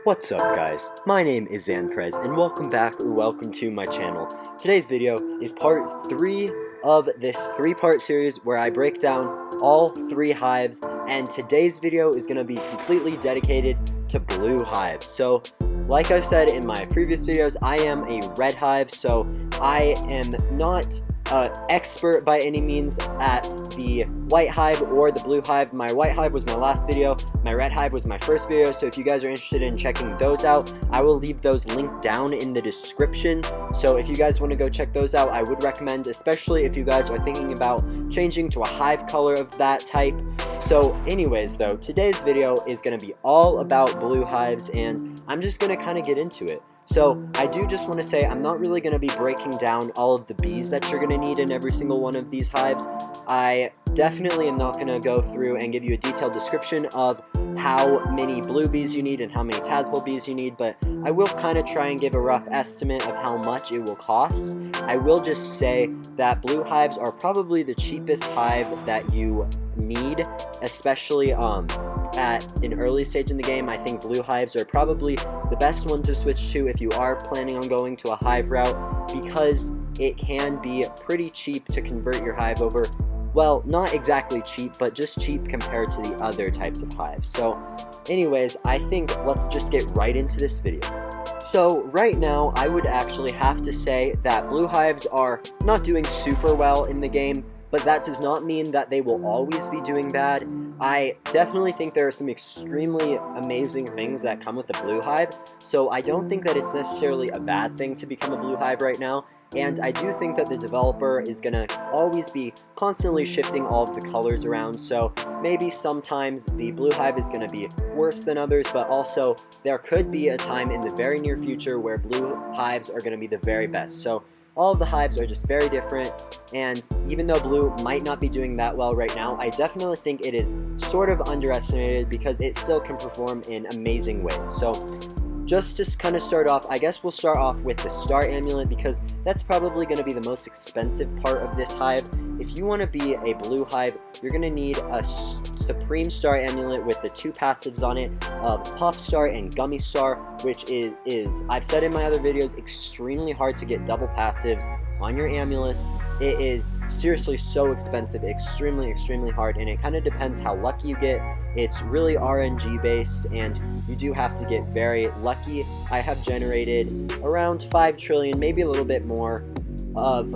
What's up guys, my name is Zanprez and welcome back or welcome to my channel. Today's video is part 3 of this 3-part series where I break down all 3 hives, and today's video is going to be completely dedicated to blue hives. So like I said in my previous videos, I am a red hive, so I am not expert by any means at the white hive or the blue hive. My white hive was my last video, my red hive was my first video, so if you guys are interested in checking those out, I will leave those linked down in the description. So if you guys want to go check those out, I would recommend, especially if you guys are thinking about changing to a hive color of that type. So anyways though, today's video is going to be all about blue hives, and I'm just going to kind of get into it. So I do just want to say I'm not really going to be breaking down all of the bees that you're going to need in every single one of these hives. I definitely am not going to go through and give you a detailed description of how many blue bees you need and how many tadpole bees you need, but I will kind of try and give a rough estimate of how much it will cost. I will just say that blue hives are probably the cheapest hive that you need, especially at an early stage in the game. I think blue hives are probably the best one to switch to if you are planning on going to a hive route, because it can be pretty cheap to convert your hive over. Well, not exactly cheap, but just cheap compared to the other types of hives. So anyways, I think let's just get right into this video. So right now, I would actually have to say that blue hives are not doing super well in the game, but that does not mean that they will always be doing bad. I definitely think there are some extremely amazing things that come with the blue hive, so I don't think that it's necessarily a bad thing to become a blue hive right now. And I do think that the developer is going to always be constantly shifting all of the colors around, so maybe sometimes the blue hive is going to be worse than others, but also there could be a time in the very near future where blue hives are going to be the very best. So all of the hives are just very different, and even though blue might not be doing that well right now, I definitely think it is sort of underestimated because it still can perform in amazing ways. So just to kind of start off, I guess we'll start off with the star amulet, because that's probably going to be the most expensive part of this hive. If you want to be a blue hive, you're going to need a supreme star amulet with the 2 passives on it of pop star and gummy star, which is I've said in my other videos, extremely hard to get double passives on your amulets. It is seriously so expensive, extremely hard, and it kind of depends how lucky you get. It's really RNG based, and you do have to get very lucky. I have generated around 5 trillion, maybe a little bit more, of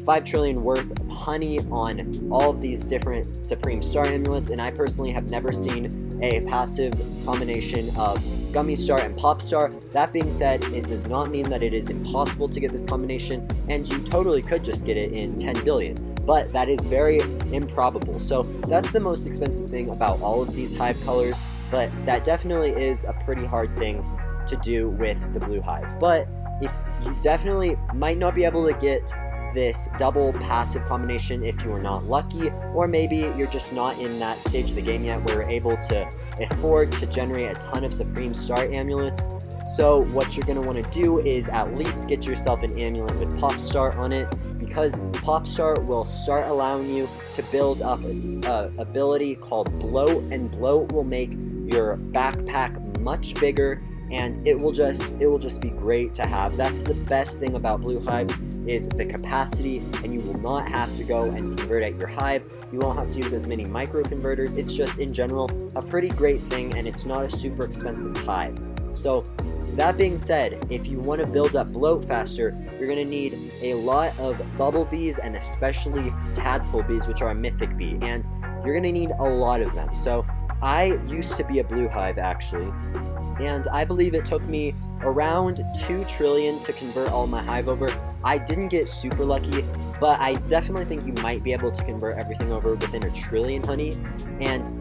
5 trillion worth of honey on all of these different supreme star amulets, and I personally have never seen a passive combination of gummy star and pop star. That being said, it does not mean that it is impossible to get this combination, and you totally could just get it in 10 billion, but that is very improbable. So that's the most expensive thing about all of these hive colors, but that definitely is a pretty hard thing to do with the blue hive. But if you definitely might not be able to get this double passive combination if you are not lucky, or maybe you're just not in that stage of the game yet where you're able to afford to generate a ton of supreme star amulets. So what you're going to want to do is at least get yourself an amulet with pop star on it, because pop star will start allowing you to build up an ability called bloat, and bloat will make your backpack much bigger, and it will just be great to have. That's the best thing about blue hive, is the capacity, and you will not have to go and convert at your hive. You won't have to use as many micro converters. It's just in general a pretty great thing, and it's not a super expensive hive. So that being said, if you want to build up bloat faster, you're going to need a lot of bubble bees, and especially tadpole bees, which are a mythic bee, and you're going to need a lot of them. So I used to be a blue hive actually, and I believe it took me around 2 trillion to convert all my hive over. I didn't get super lucky, but I definitely think you might be able to convert everything over within 1 trillion honey, and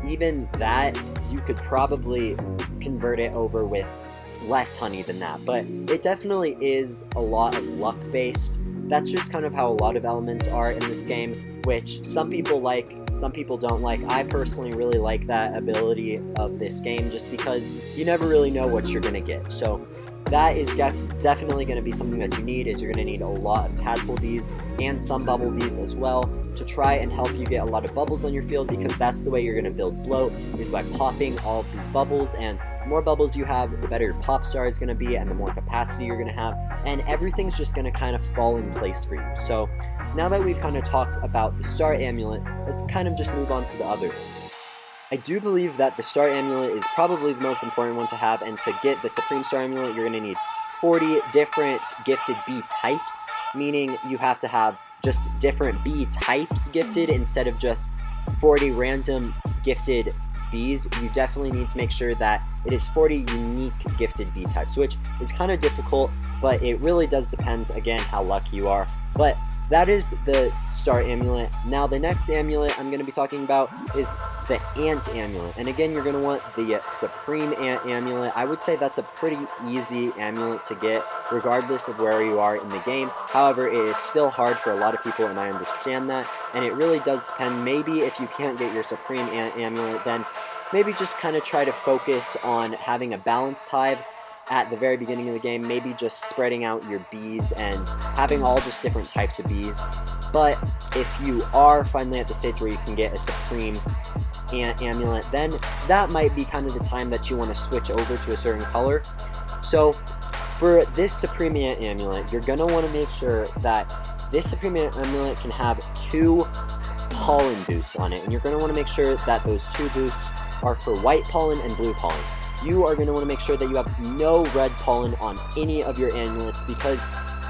even that, you could probably convert it over with less honey than that, but it definitely is a lot of luck based. That's just kind of how a lot of elements are in this game, which some people like, some people don't like. I personally really like that ability of this game, just because you never really know what you're going to get. So that is definitely going to be something that you need, is you're going to need a lot of tadpole bees and some bubble bees as well to try and help you get a lot of bubbles on your field, because that's the way you're going to build bloat, is by popping all of these bubbles. And more bubbles you have, the better your pop star is going to be, and the more capacity you're going to have, and everything's just going to kind of fall in place for you. So now that we've kind of talked about the star amulet, let's kind of just move on to the other. I do believe that the star amulet is probably the most important one to have, and to get the supreme star amulet, you're going to need 40 different gifted bee types, meaning you have to have just different bee types gifted instead of just 40 random gifted bees. You definitely need to make sure that it is 40 unique gifted bee types, which is kind of difficult, but it really does depend, again, how lucky you are. But that is the star amulet. Now the next amulet I'm going to be talking about is the ant amulet, and again, you're going to want the supreme ant amulet. I would say that's a pretty easy amulet to get regardless of where you are in the game. However, it is still hard for a lot of people, and I understand that, and it really does depend. Maybe if you can't get your supreme ant amulet, then maybe just kind of try to focus on having a balanced hive at the very beginning of the game, maybe just spreading out your bees and having all just different types of bees. But if you are finally at the stage where you can get a supreme ant amulet, then that might be kind of the time that you want to switch over to a certain color. So for this supreme ant amulet, you're going to want to make sure that this supreme ant amulet can have 2 pollen boosts on it, and you're going to want to make sure that those 2 boosts are for white pollen and blue pollen. You are going to want to make sure that you have no red pollen on any of your amulets, because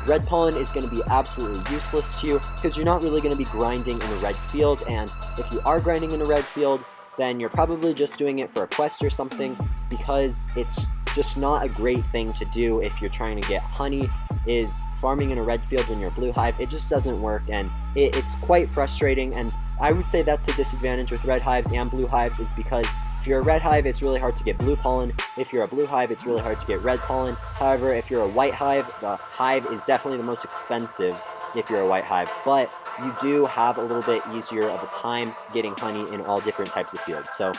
red pollen is going to be absolutely useless to you, because you're not really going to be grinding in a red field, and if you are grinding in a red field, then you're probably just doing it for a quest or something, because it's just not a great thing to do if you're trying to get honey, is farming in a red field when you're a blue hive. It just doesn't work, and it's quite frustrating, and I would say that's the disadvantage with red hives and blue hives, is because if you're a red hive, it's really hard to get blue pollen. If you're a blue hive, it's really hard to get red pollen. However, if you're a white hive, the hive is definitely the most expensive if you're a white hive, but you do have a little bit easier of a time getting honey in all different types of fields. So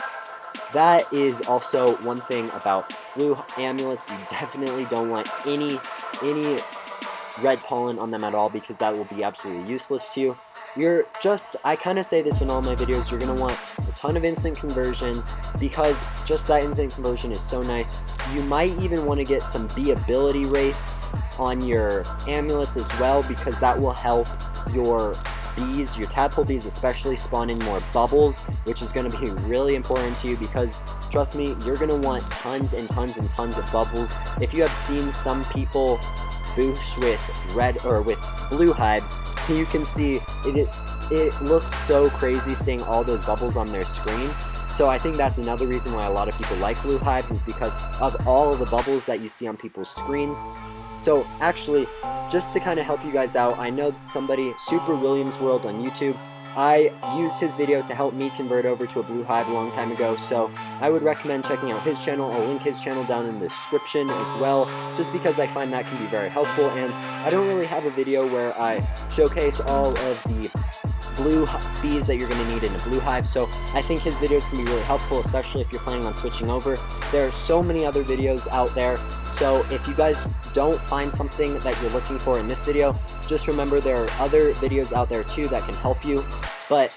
that is also one thing about blue amulets. You definitely don't want any red pollen on them at all, because that will be absolutely useless to you. I kind of say this in all my videos, you're going to want a ton of instant conversion, because just that instant conversion is so nice. You might even want to get some bee ability rates on your amulets as well, because that will help your bees, your tadpole bees especially, spawn in more bubbles, which is going to be really important to you, because trust me, you're going to want tons and tons and tons of bubbles. If you have seen some people boost with red or with blue hives, you can see it looks so crazy seeing all those bubbles on their screen. So I think that's another reason why a lot of people like blue hives, is because of all of the bubbles that you see on people's screens. So actually, just to kind of help you guys out, I know somebody, Superwilliamsworld on YouTube, I used his video to help me convert over to a blue hive a long time ago, so I would recommend checking out his channel. I'll link his channel down in the description as well, just because I find that can be very helpful, and I don't really have a video where I showcase all of the blue bees that you're going to need in a blue hive, so I think his videos can be really helpful, especially if you're planning on switching over. There are so many other videos out there, so if you guys don't find something that you're looking for in this video, just remember there are other videos out there too that can help you. But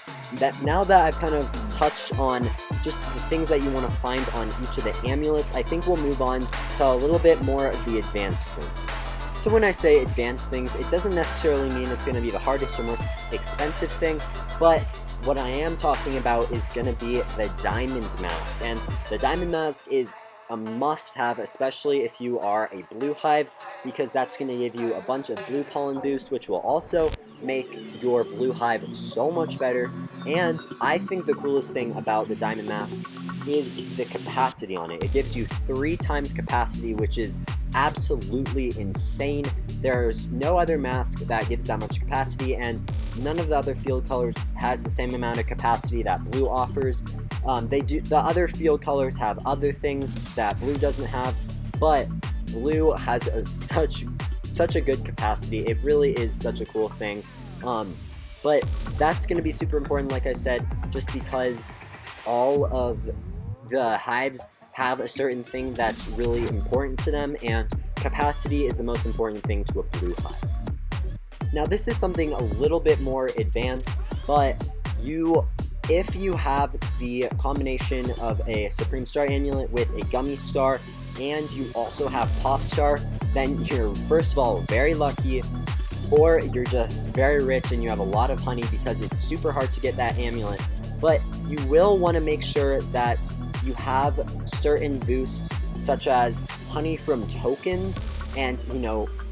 now that I've kind of touched on just the things that you want to find on each of the amulets, I think we'll move on to a little bit more of the advanced things. So when I say advanced things, it doesn't necessarily mean it's going to be the hardest or most expensive thing, but what I am talking about is going to be the diamond mask. And the diamond mask is a must-have, especially if you are a blue hive, because that's going to give you a bunch of blue pollen boost, which will also make your blue hive so much better. And I think the coolest thing about the diamond mask is the capacity on it. It gives you 3 times capacity, which is absolutely insane. There's no other mask that gives that much capacity, and none of the other field colors has the same amount of capacity that blue offers. The other field colors have other things that blue doesn't have, but blue has such a good capacity. It really is such a cool thing. But that's going to be super important, like I said, just because all of the hives have a certain thing that's really important to them, and capacity is the most important thing to a blue hive. Now this is something a little bit more advanced, but you if you have the combination of a Supreme Star Amulet with a Gummy Star, and you also have Pop Star, then you're first of all very lucky, or you're just very rich and you have a lot of honey, because it's super hard to get that amulet. But you will want to make sure that you have certain boosts, such as honey from tokens, and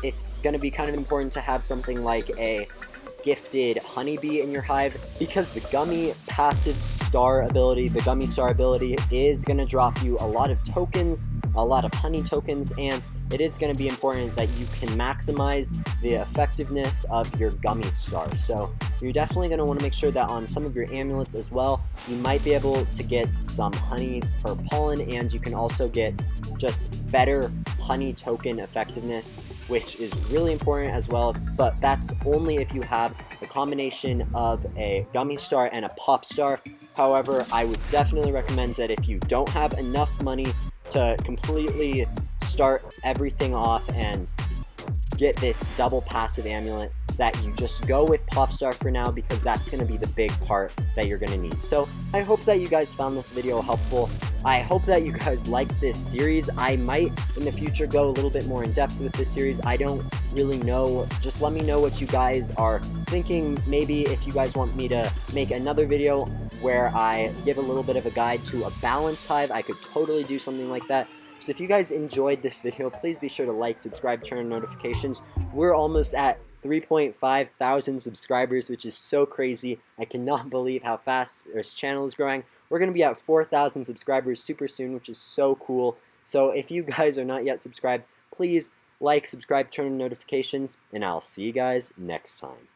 it's going to be kind of important to have something like a gifted honeybee in your hive, because the gummy passive star ability, the Gummy Star ability, is going to drop you a lot of tokens, a lot of honey tokens, and it is going to be important that you can maximize the effectiveness of your Gummy Star. So you're definitely going to want to make sure that on some of your amulets as well, you might be able to get some honey per pollen, and you can also get just better honey token effectiveness, which is really important as well, but that's only if you have a combination of a Gummy Star and a Pop Star. However, I would definitely recommend that if you don't have enough money to completely start everything off and get this double passive amulet, that you just go with Pop Star for now, because that's going to be the big part that you're going to need. So I hope that you guys found this video helpful. I hope that you guys like this series. I might in the future go a little bit more in depth with this series. I don't really know. Just let me know what you guys are thinking. Maybe if you guys want me to make another video where I give a little bit of a guide to a balanced hive, I could totally do something like that. So if you guys enjoyed this video, please be sure to like, subscribe, turn on notifications. We're almost at 3.5 thousand subscribers, which is so crazy. I cannot believe how fast this channel is growing. We're going to be at 4,000 subscribers super soon, which is so cool. So if you guys are not yet subscribed, please like, subscribe, turn on notifications, and I'll see you guys next time.